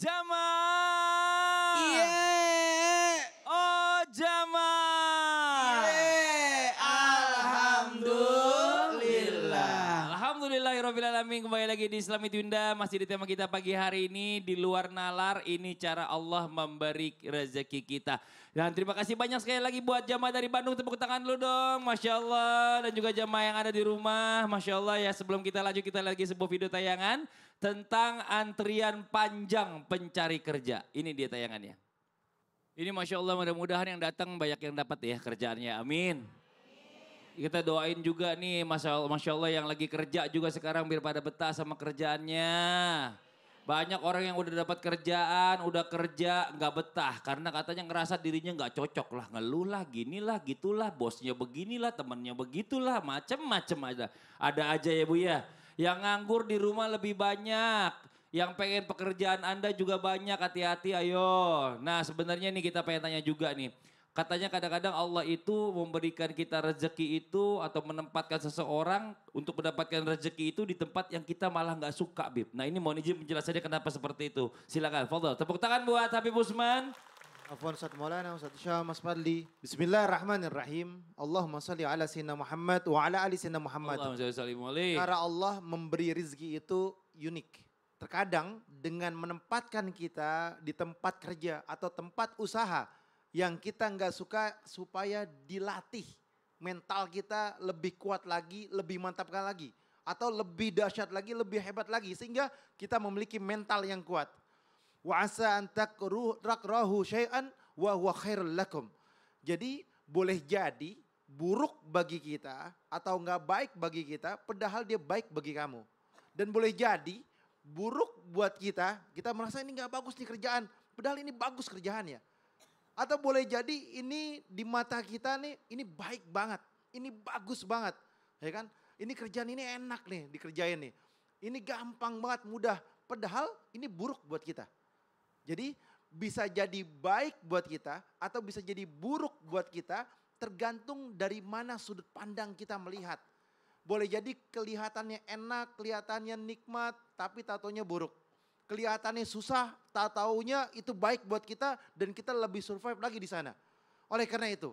Jamaah. Iya. Oh jamaah. Iya. Alhamdulillah. Alhamdulillahirrabbilalamin. Kembali lagi di Islami Tunda. Masih di tema kita pagi hari ini. Di luar nalar, ini cara Allah memberi rezeki kita. Dan terima kasih banyak sekali lagi buat jamaah dari Bandung. Tepuk tangan dulu dong. Masya Allah. Dan juga jamaah yang ada di rumah. Masya Allah ya, sebelum kita lanjut kita lagi sebuah video tayangan. Tentang antrian panjang pencari kerja. Ini dia tayangannya. Ini Masya Allah, mudah-mudahan yang datang banyak yang dapat ya kerjaannya. Amin. Kita doain juga nih Masya Allah yang lagi kerja juga sekarang biar pada betah sama kerjaannya. Banyak orang yang udah dapat kerjaan, udah kerja nggak betah. Karena katanya ngerasa dirinya nggak cocok lah. Ngeluh lah, ginilah, gitulah, bosnya beginilah, temennya begitulah. Macem-macem aja. Ada aja ya Bu ya. Yang nganggur di rumah lebih banyak. Yang pengen pekerjaan Anda juga banyak, hati-hati ayo. Nah sebenarnya nih kita pengen tanya juga nih. Katanya kadang-kadang Allah itu memberikan kita rezeki itu atau menempatkan seseorang untuk mendapatkan rezeki itu di tempat yang kita malah nggak suka, Bib. Nah ini mohon izin penjelasannya kenapa seperti itu. Silakan, Fadhal. Tepuk tangan buat Habib Usman. Afwan Ustaz Maulana, Ustaz Syah, Mas Fadli. Bismillahirrahmanirrahim. Allahumma salli ala Sayyidina Muhammad wa ala ali Sayyidina Muhammad. Allahumma salli alaihi. Cara Allah memberi rizki itu unik. Terkadang dengan menempatkan kita di tempat kerja atau tempat usaha yang kita nggak suka supaya dilatih. Mental kita lebih kuat lagi, lebih mantapkan lagi. Atau lebih dahsyat lagi, lebih hebat lagi. Sehingga kita memiliki mental yang kuat. Wa asa an takrahu syai'an wa huwa khairul lakum. Jadi boleh jadi buruk bagi kita atau nggak baik bagi kita, padahal dia baik bagi kamu. Dan boleh jadi buruk buat kita merasa ini nggak bagus nih kerjaan, padahal ini bagus kerjaannya. Atau boleh jadi ini di mata kita nih, ini baik banget, ini bagus banget, ya kan? Ini kerjaan ini enak nih dikerjain nih, ini gampang banget, mudah, padahal ini buruk buat kita. Jadi bisa jadi baik buat kita atau bisa jadi buruk buat kita tergantung dari mana sudut pandang kita melihat. Boleh jadi kelihatannya enak, kelihatannya nikmat tapi tatonya buruk. Kelihatannya susah, tak taunya itu baik buat kita dan kita lebih survive lagi di sana. Oleh karena itu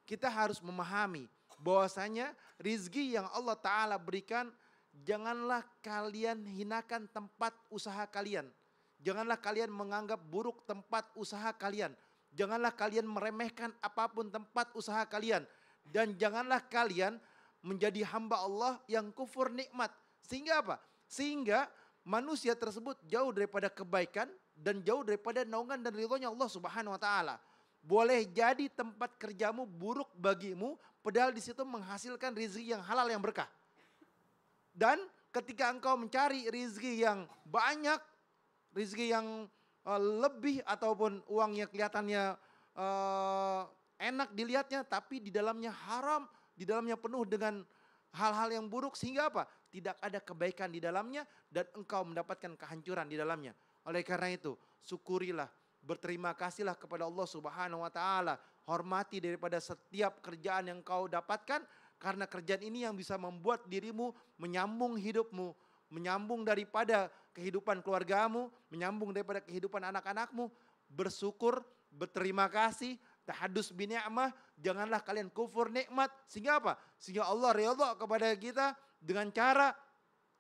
kita harus memahami bahwasanya rizki yang Allah Ta'ala berikan janganlah kalian hinakan tempat usaha kalian. Janganlah kalian menganggap buruk tempat usaha kalian. Janganlah kalian meremehkan apapun tempat usaha kalian. Dan janganlah kalian menjadi hamba Allah yang kufur nikmat. Sehingga apa? Sehingga manusia tersebut jauh daripada kebaikan dan jauh daripada naungan dan ridhonya Allah Subhanahu wa taala. Boleh jadi tempat kerjamu buruk bagimu, padahal di situ menghasilkan rezeki yang halal yang berkah. Dan ketika engkau mencari rezeki yang banyak, rezeki yang lebih ataupun uangnya kelihatannya enak dilihatnya, tapi di dalamnya haram, di dalamnya penuh dengan hal-hal yang buruk, sehingga apa? Tidak ada kebaikan di dalamnya dan engkau mendapatkan kehancuran di dalamnya. Oleh karena itu, syukurilah, berterima kasihlah kepada Allah Subhanahu wa taala. Hormati daripada setiap kerjaan yang kau dapatkan, karena kerjaan ini yang bisa membuat dirimu menyambung hidupmu, menyambung daripada kehidupan keluargamu, menyambung daripada kehidupan anak-anakmu. Bersyukur, berterima kasih, tahadus bi ni'mah, janganlah kalian kufur nikmat. Sehingga apa? Sehingga Allah ridha kepada kita dengan cara,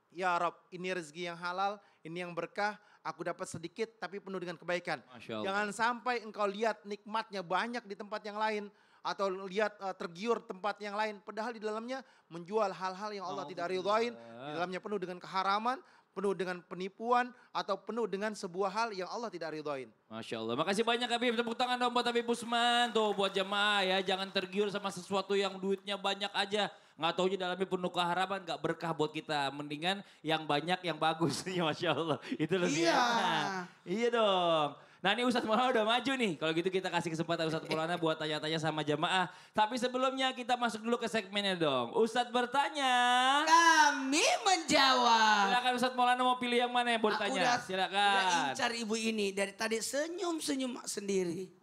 ya Rabb, ini rezeki yang halal, ini yang berkah, aku dapat sedikit tapi penuh dengan kebaikan. Jangan sampai engkau lihat nikmatnya banyak di tempat yang lain, atau lihat tergiur tempat yang lain, padahal di dalamnya menjual hal-hal yang Allah tidak ridhain, di dalamnya penuh dengan keharaman, penuh dengan penipuan, atau penuh dengan sebuah hal yang Allah tidak ridhain. Masya Allah. Makasih banyak Habib. Tepuk tangan dong buat Habib Usman. Tuh buat jemaah ya. Jangan tergiur sama sesuatu yang duitnya banyak aja. Nggak taunya dalamnya penuh keharaman. Nggak berkah buat kita. Mendingan yang banyak yang bagus. Masya Allah. Itu lebih enak. Iya dong. Nah ini Ustadz Maulana udah maju nih. Kalau gitu kita kasih kesempatan Ustadz Maulana buat tanya-tanya sama jemaah. Tapi sebelumnya kita masuk dulu ke segmennya dong. Ustadz bertanya. Kami menjawab. Silakan Ustadz Maulana mau pilih yang mana yang bertanya. Silakan. Udah incar ibu ini dari tadi senyum-senyum sendiri.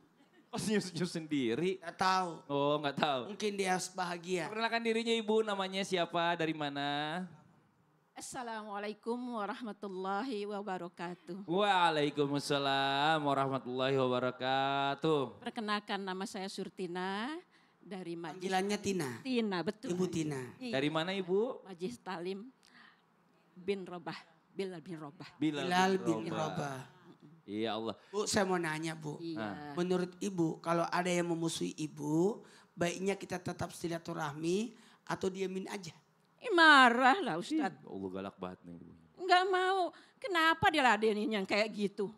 Oh senyum-senyum sendiri. Gak tahu. Oh nggak tahu. Mungkin dia bahagia. Perkenalkan dirinya ibu, namanya siapa, dari mana? Assalamualaikum warahmatullahi wabarakatuh. Waalaikumsalam warahmatullahi wabarakatuh. Perkenalkan nama saya Surtina dari Majlis. Panggilannya Tina. Tina, betul. Ibu Tina. Iya. Dari mana Ibu? Majlis Talim bin Robah. Bilal bin Robah. Bilal bin Rabah. Iya Allah. Bu, saya mau nanya Bu. Iya. Menurut Ibu, kalau ada yang memusuhi Ibu, baiknya kita tetap silaturahmi atau diamin aja? Marah lah Ustadz. Allah galak banget nih Ibu. Enggak mau. Kenapa diladenin yang kayak gitu?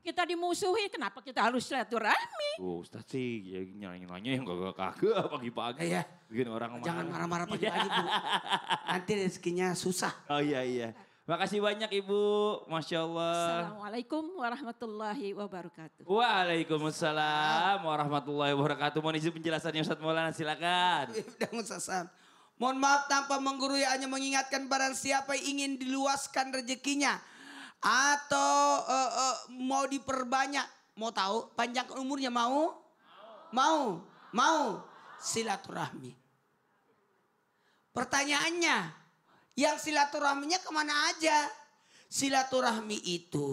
Kita dimusuhi, kenapa kita harus silaturahmi? Oh Ustaz sih ya, nyanyi-nyanyi yang kagak pagi-pagi. Iya. Bikin orang marah. Jangan marah-marah pagi-pagi Bu. Nanti rezekinya susah. Oh iya. Makasih banyak Ibu. Masya Allah. Assalamualaikum warahmatullahi wabarakatuh. Waalaikumsalam warahmatullahi wabarakatuh. Mohon izin penjelasannya Ustaz Maulana, silakan. Udah musasam. Mohon maaf tanpa menggurui, hanya mengingatkan barang siapa yang ingin diluaskan rezekinya. Atau mau diperbanyak. Mau tahu panjang umurnya mau? Mau. Silaturahmi. Pertanyaannya, yang silaturahminya kemana aja? Silaturahmi itu,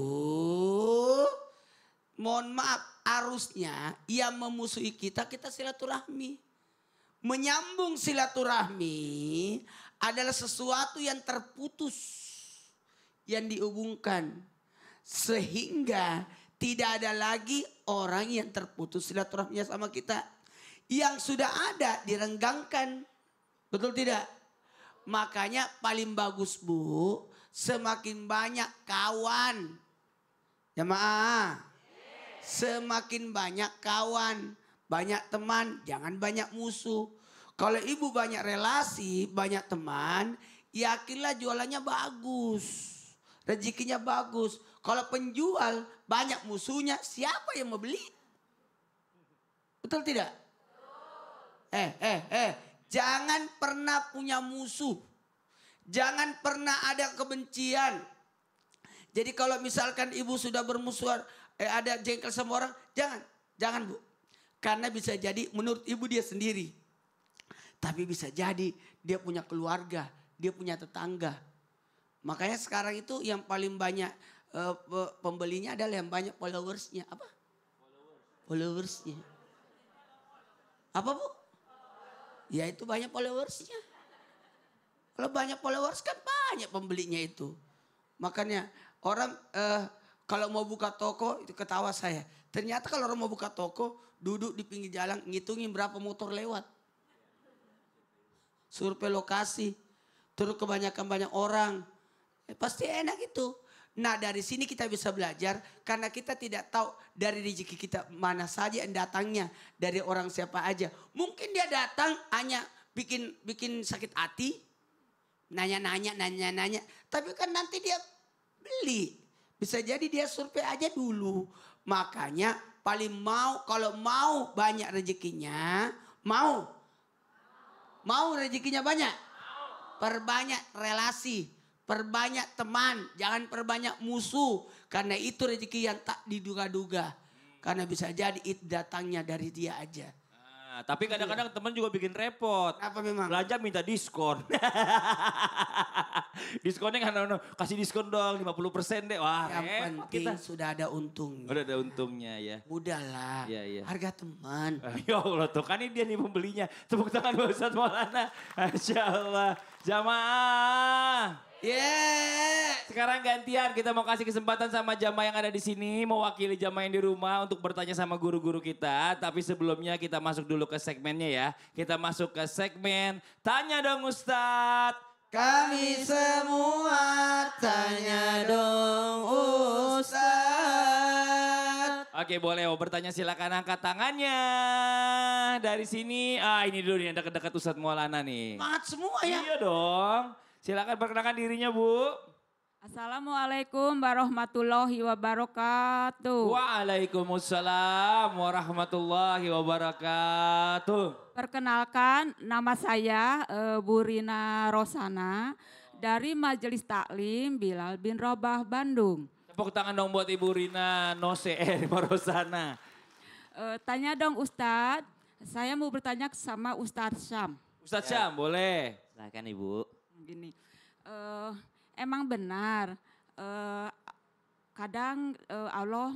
mohon maaf, harusnya yang memusuhi kita silaturahmi. Menyambung silaturahmi adalah sesuatu yang terputus, yang dihubungkan. Sehingga tidak ada lagi orang yang terputus silaturahminya sama kita. Yang sudah ada direnggangkan. Betul tidak? Makanya paling bagus Bu, semakin banyak kawan. Jamaah. Semakin banyak kawan. Banyak teman, jangan banyak musuh. Kalau ibu banyak relasi, banyak teman, yakinlah jualannya bagus. Rezekinya bagus. Kalau penjual banyak musuhnya, siapa yang mau beli? Betul tidak? Jangan pernah punya musuh. Jangan pernah ada kebencian. Jadi kalau misalkan ibu sudah bermusuhan, ada jengkel sama orang, jangan Bu. Karena bisa jadi menurut ibu dia sendiri. Tapi bisa jadi dia punya keluarga, dia punya tetangga. Makanya sekarang itu yang paling banyak pembelinya adalah yang banyak followersnya. Apa? Followersnya. Apa Bu? Ya itu banyak followersnya. Kalau banyak followers kan banyak pembelinya itu. Makanya orang kalau mau buka toko itu ketawa saya. Ternyata kalau orang mau buka toko duduk di pinggir jalan ngitungin berapa motor lewat. Survei lokasi. Terus kebanyakan banyak orang. Pasti enak itu. Nah dari sini kita bisa belajar. Karena kita tidak tahu dari rezeki kita mana saja yang datangnya. Dari orang siapa aja. Mungkin dia datang hanya bikin sakit hati. Nanya. Tapi kan nanti dia beli. Bisa jadi dia survei aja dulu. Makanya paling kalau mau banyak rezekinya, mau rezekinya banyak. Perbanyak relasi, perbanyak teman, jangan perbanyak musuh. Karena itu rezeki yang tak diduga-duga. Karena bisa jadi itu datangnya dari dia aja. Tapi kadang-kadang teman juga bikin repot. Apa memang? Belanja minta diskon. Diskonnya kan kasih diskon dong 50% deh. Wah Yang penting kita sudah ada untungnya. udah ada untungnya ya. Udahlah, Iya. harga teman. Ya Allah tuh kan ini dia nih pembelinya. Tepuk tangan buat Ustaz Maulana. Masya Allah. Jamaah. Sekarang gantian kita mau kasih kesempatan sama jamaah yang ada di sini. Mewakili jamaah yang di rumah untuk bertanya sama guru-guru kita. Tapi sebelumnya kita masuk dulu ke segmennya ya. Kita masuk ke segmen Tanya Dong Ustadz. Kami semua tanya dong Ustaz. Oke boleh mau bertanya silakan angkat tangannya. Dari sini, ini dulu nih yang dekat-dekat Ustadz Maulana nih. Semangat semua ya. Iya dong. Silakan perkenalkan dirinya Bu. Assalamualaikum warahmatullahi wabarakatuh. Waalaikumsalam warahmatullahi wabarakatuh. Perkenalkan nama saya Bu Rina Rosana dari Majelis Taklim Bilal bin Rabah Bandung. Tepuk tangan dong buat Ibu Rina Rosana. Tanya dong Ustadz, saya mau bertanya sama Ustadz Syam. Ustadz Syam boleh. Silakan Ibu. Gini, emang benar. Kadang Allah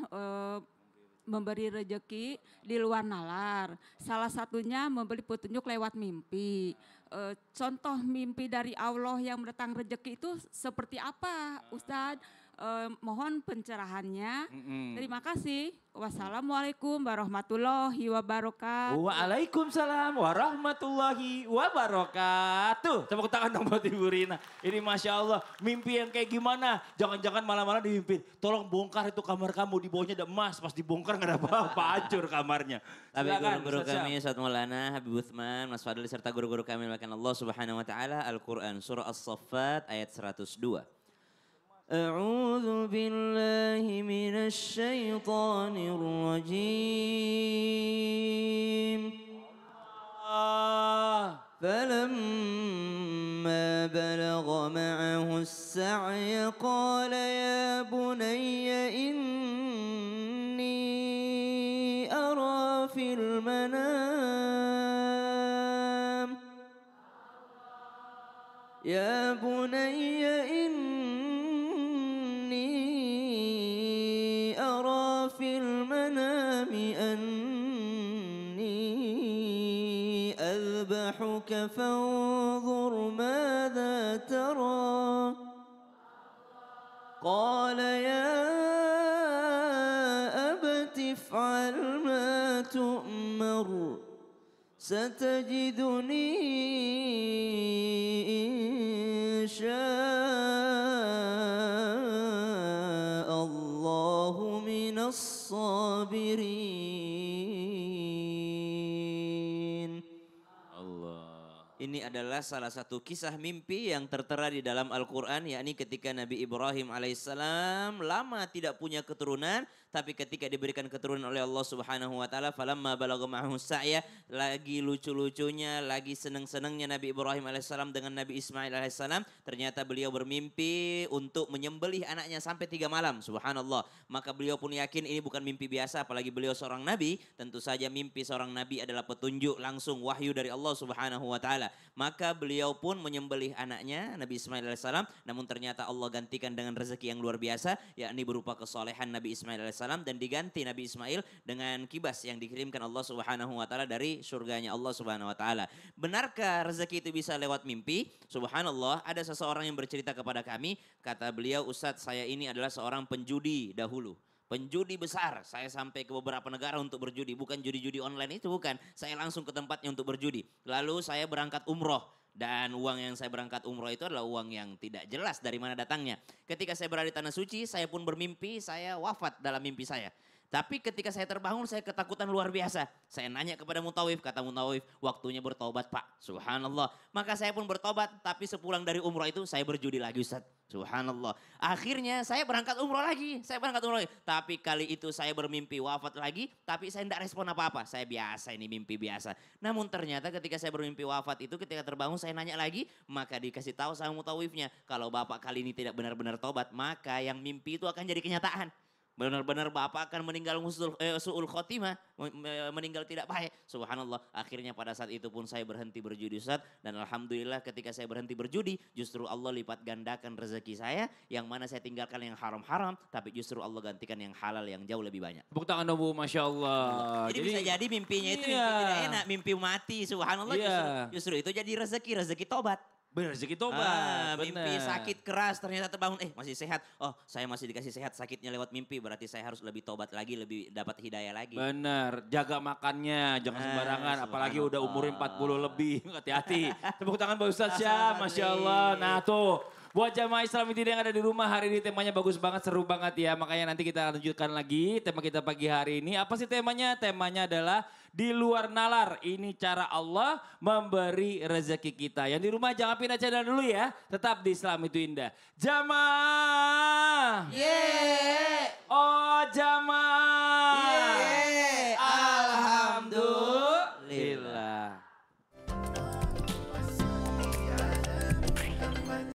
memberi rejeki di luar nalar. Salah satunya memberi petunjuk lewat mimpi. Contoh mimpi dari Allah yang mendatang rejeki itu seperti apa, Ustadz? Mohon pencerahannya. Terima kasih. Wassalamualaikum warahmatullahi wabarakatuh. Waalaikumsalam warahmatullahi wabarakatuh. Tepuk tangan dong buat Ibu Rina. Ini Masya Allah, mimpi yang kayak gimana? Jangan-jangan malam-malam dimimpin. Tolong bongkar itu kamar kamu, di bawahnya ada emas. Pas dibongkar gak ada apa-apa, hancur kamarnya. Tapi Silakan, guru-guru Ustaz Syam. kami, Ustaz Maulana, Habib Uthman, Mas Fadli, serta guru-guru kami melakukan Allah Subhanahu Wa Ta'ala, Al-Quran, Surah As-Saffat ayat 102. أعوذ بالله من الشيطان الرجيم فلما بلغ معه السعي قال يا بني إني أرى في المنام يا بني إني أرى في المنام أني أذبحك فانظر ماذا ترى قال يا أبت افعل ما تؤمر ستجدني إن شاء الله من الصابرين. Ini adalah salah satu kisah mimpi yang tertera di dalam Al-Quran, yakni ketika Nabi Ibrahim alaihissalam lama tidak punya keturunan, tapi ketika diberikan keturunan oleh Allah Subhanahu Wa Taala, falamma balagha ma'ahu sa'ya, lagi lucu-lucunya, lagi seneng-senengnya Nabi Ibrahim alaihissalam dengan Nabi Ismail alaihissalam, ternyata beliau bermimpi untuk menyembelih anaknya sampai 3 malam, subhanallah. Maka beliau pun yakin ini bukan mimpi biasa, apalagi beliau seorang nabi. Tentu saja mimpi seorang nabi adalah petunjuk langsung wahyu dari Allah Subhanahu Wa Taala. Maka beliau pun menyembelih anaknya Nabi Ismail alaihissalam, namun ternyata Allah gantikan dengan rezeki yang luar biasa, yakni berupa kesolehan Nabi Ismail alaihissalam, dan diganti Nabi Ismail dengan kibas yang dikirimkan Allah Subhanahu Wa Taala dari surganya Allah Subhanahu Wa Taala. Benarkah rezeki itu bisa lewat mimpi? Subhanallah, ada seseorang yang bercerita kepada kami, kata beliau, Ustadz, saya ini adalah seorang penjudi dahulu. Penjudi besar, saya sampai ke beberapa negara untuk berjudi. Bukan judi-judi online itu, bukan. Saya langsung ke tempatnya untuk berjudi. Lalu saya berangkat umroh. Dan uang yang saya berangkat umroh itu adalah uang yang tidak jelas dari mana datangnya. Ketika saya berada di Tanah Suci, saya pun bermimpi, saya wafat dalam mimpi saya. Tapi ketika saya terbangun, saya ketakutan luar biasa. Saya nanya kepada Mutawif, kata Mutawif, waktunya bertobat Pak. Subhanallah. Maka saya pun bertobat, tapi sepulang dari umroh itu saya berjudi lagi Ustaz. Subhanallah. Akhirnya saya berangkat umroh lagi. Tapi kali itu saya bermimpi wafat lagi, tapi saya tidak respon apa-apa. Saya biasa, ini mimpi biasa. Namun ternyata ketika saya bermimpi wafat itu, ketika terbangun saya nanya lagi, maka dikasih tahu sama Mutawifnya, kalau Bapak kali ini tidak benar-benar tobat, maka yang mimpi itu akan jadi kenyataan. Benar-benar Bapak akan meninggal su'ul khotimah, meninggal tidak baik. Subhanallah, akhirnya pada saat itu pun saya berhenti berjudi Ustaz. Dan Alhamdulillah ketika saya berhenti berjudi, justru Allah lipat gandakan rezeki saya. Yang mana saya tinggalkan yang haram-haram, tapi justru Allah gantikan yang halal yang jauh lebih banyak. Tepuk tangan dong Bu, Masya Allah. Jadi bisa jadi mimpinya itu iya. mimpi tidak enak, mimpi mati. Subhanallah, Iya. justru itu jadi rezeki tobat. Benar, rezeki tobat. Mimpi benar. sakit keras ternyata terbangun, masih sehat. Oh, saya masih dikasih sehat, sakitnya lewat mimpi, berarti saya harus lebih tobat lagi, lebih dapat hidayah lagi. Benar, jaga makannya, jangan sembarangan. Apalagi udah umurnya 40 lebih, hati-hati. Tepuk tangan Pak Ustadz Syam, Masya Allah. Nah tuh, buat jamaah Islam yang ada di rumah hari ini temanya bagus banget, seru banget ya. Makanya nanti kita lanjutkan lagi tema kita pagi hari ini. Apa sih temanya? Temanya adalah di luar nalar. Ini cara Allah memberi rezeki kita. Yang di rumah jangan pindah channel dulu ya. Tetap di Islam itu Indah. Jamaah. Yeay.